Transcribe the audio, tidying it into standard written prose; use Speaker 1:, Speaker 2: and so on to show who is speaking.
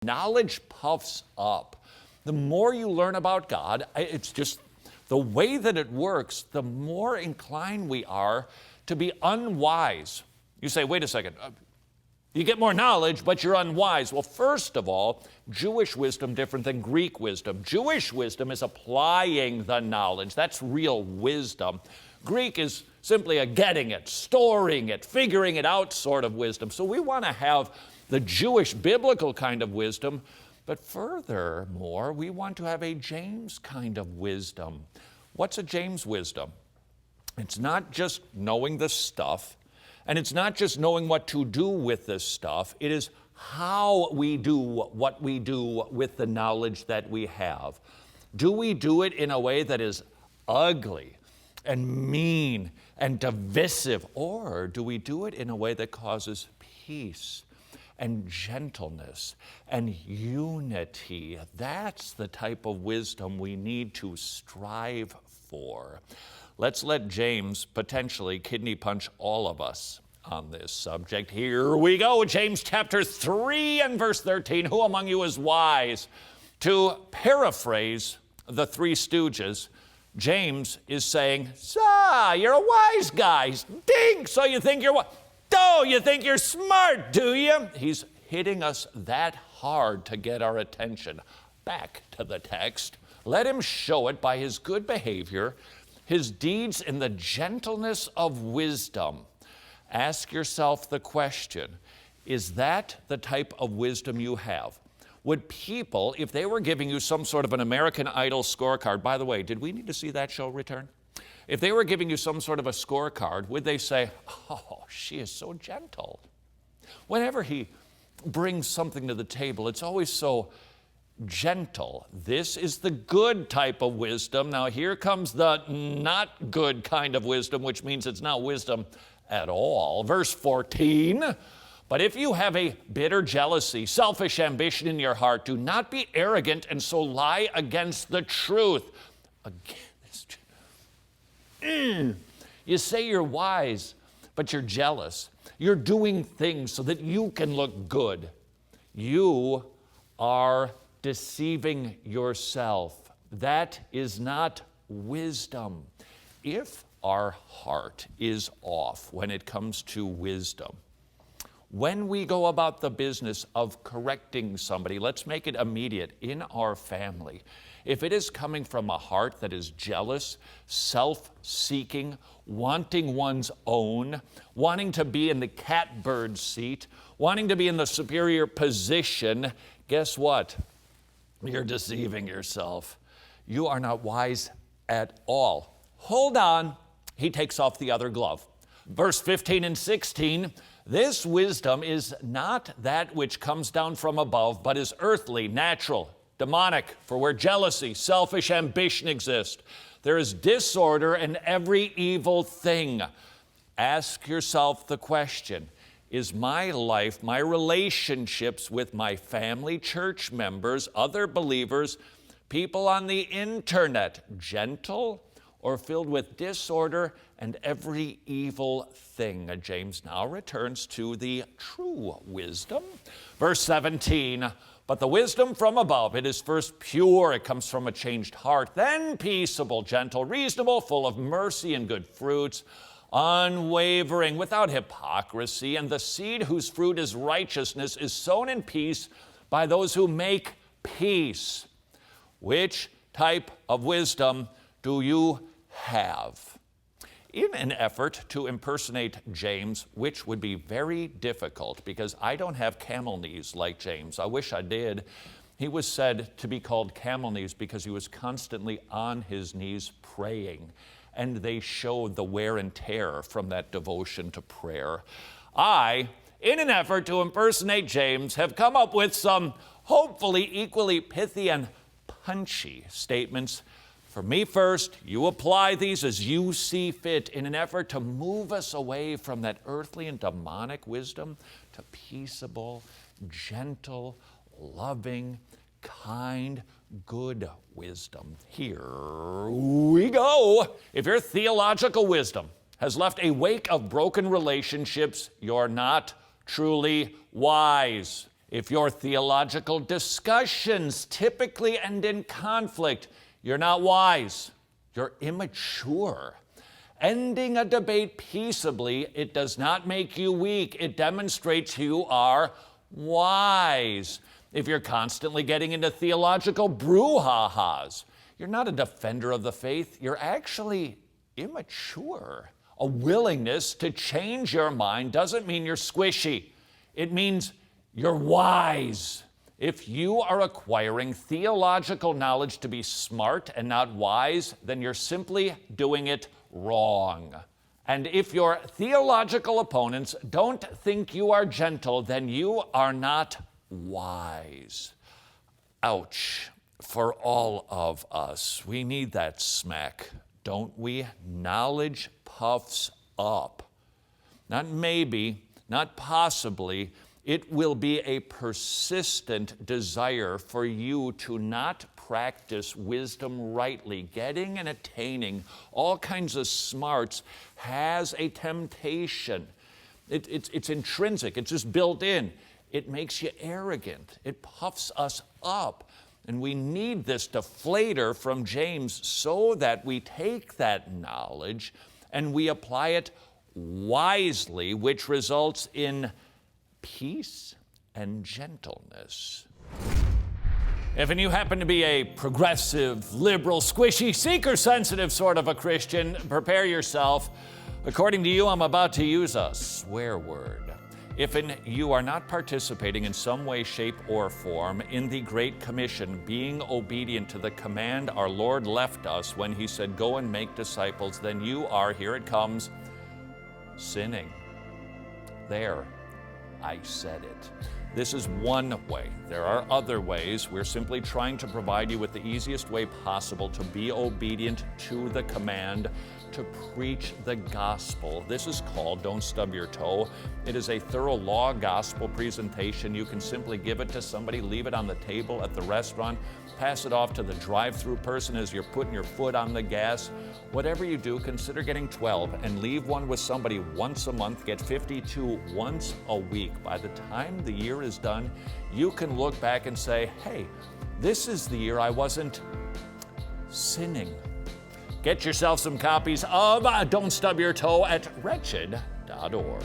Speaker 1: knowledge puffs up. The more you learn about God, it's just the way that it works, the more inclined we are to be unwise. You say, wait a second, you get more knowledge, but you're unwise. Well, first of all, Jewish wisdom different than Greek wisdom. Jewish wisdom is applying the knowledge. That's real wisdom. Greek is simply a getting it, storing it, figuring it out sort of wisdom. So we want to have the Jewish biblical kind of wisdom, but furthermore, we want to have a James kind of wisdom. What's a James wisdom? It's not just knowing the stuff, and it's not just knowing what to do with this stuff. It is how we do what we do with the knowledge that we have. Do we do it in a way that is ugly and mean and divisive, or do we do it in a way that causes peace and gentleness and unity? That's the type of wisdom we need to strive for. Let's let James potentially kidney punch all of us on this subject. Here we go, James chapter 3 and verse 13. Who among you is wise? To paraphrase the Three Stooges, James is saying, you're a wise guy. Ding, so you think you're wise. Oh, you think you're smart, do you? He's hitting us that hard to get our attention. Back to the text. Let him show it by his good behavior, his deeds in the gentleness of wisdom. Ask yourself the question, is that the type of wisdom you have? Would people, if they were giving you some sort of an American Idol scorecard, by the way, did we need to see that show return? If they were giving you some sort of a scorecard, would they say, oh, she is so gentle? Whenever he brings something to the table, it's always so gentle. This is the good type of wisdom. Now here comes the not good kind of wisdom, which means it's not wisdom at all. Verse 14, but if you have a bitter jealousy, selfish ambition in your heart, do not be arrogant and so lie against the truth. You say you're wise, but you're jealous. You're doing things so that you can look good. You are deceiving yourself. That is not wisdom. If our heart is off when it comes to wisdom, when we go about the business of correcting somebody, let's make it immediate in our family. If it is coming from a heart that is jealous, self-seeking, wanting one's own, wanting to be in the catbird seat, wanting to be in the superior position, guess what? You're deceiving yourself. You are not wise at all. Hold on. He takes off the other glove. Verse 15 and 16, this wisdom is not that which comes down from above, but is earthly, natural, demonic, for where jealousy, selfish ambition exist, there is disorder in every evil thing. Ask yourself the question, is my life, my relationships with my family, church members, other believers, people on the internet, gentle or filled with disorder and every evil thing? James now returns to the true wisdom. Verse 17, but the wisdom from above, it is first pure, it comes from a changed heart, then peaceable, gentle, reasonable, full of mercy and good fruits, unwavering, without hypocrisy, and the seed whose fruit is righteousness is sown in peace by those who make peace. Which type of wisdom do you have? In an effort to impersonate James, which would be very difficult because I don't have camel knees like James. I wish I did. He was said to be called camel knees because he was constantly on his knees praying, and they showed the wear and tear from that devotion to prayer. I, in an effort to impersonate James, have come up with some hopefully equally pithy and punchy statements. For me first, you apply these as you see fit in an effort to move us away from that earthly and demonic wisdom to peaceable, gentle, loving, kind, good wisdom. Here we go. If your theological wisdom has left a wake of broken relationships, you're not truly wise. If your theological discussions typically end in conflict, you're not wise, you're immature. Ending a debate peaceably, it does not make you weak. It demonstrates you are wise. If you're constantly getting into theological brouhahas, you're not a defender of the faith. You're actually immature. A willingness to change your mind doesn't mean you're squishy. It means you're wise. If you are acquiring theological knowledge to be smart and not wise, then you're simply doing it wrong. And if your theological opponents don't think you are gentle, then you are not wise. Ouch. For all of us, we need that smack, don't we? Knowledge puffs up. Not maybe, not possibly. It will be a persistent desire for you to not practice wisdom rightly. Getting and attaining all kinds of smarts has a temptation. It's intrinsic. It's just built in. It makes you arrogant. It puffs us up. And we need this deflator from James so that we take that knowledge and we apply it wisely, which results in peace and gentleness. If you happen to be a progressive, liberal, squishy, seeker-sensitive sort of a Christian, prepare yourself. According to you, I'm about to use a swear word. If you are not participating in some way, shape, or form in the Great Commission, being obedient to the command our Lord left us when he said, go and make disciples, then you are, here it comes, sinning. There, I said it. This is one way. There are other ways. We're simply trying to provide you with the easiest way possible to be obedient to the command to preach the gospel. This is called Don't Stub Your Toe. It is a thorough law gospel presentation. You can simply give it to somebody, leave it on the table at the restaurant, pass it off to the drive-through person as you're putting your foot on the gas. Whatever you do, consider getting 12 and leave one with somebody once a month. Get 52 once a week. By the time the year is done, you can look back and say, hey, this is the year I wasn't sinning. Get yourself some copies of Don't Stub Your Toe at wretched.org.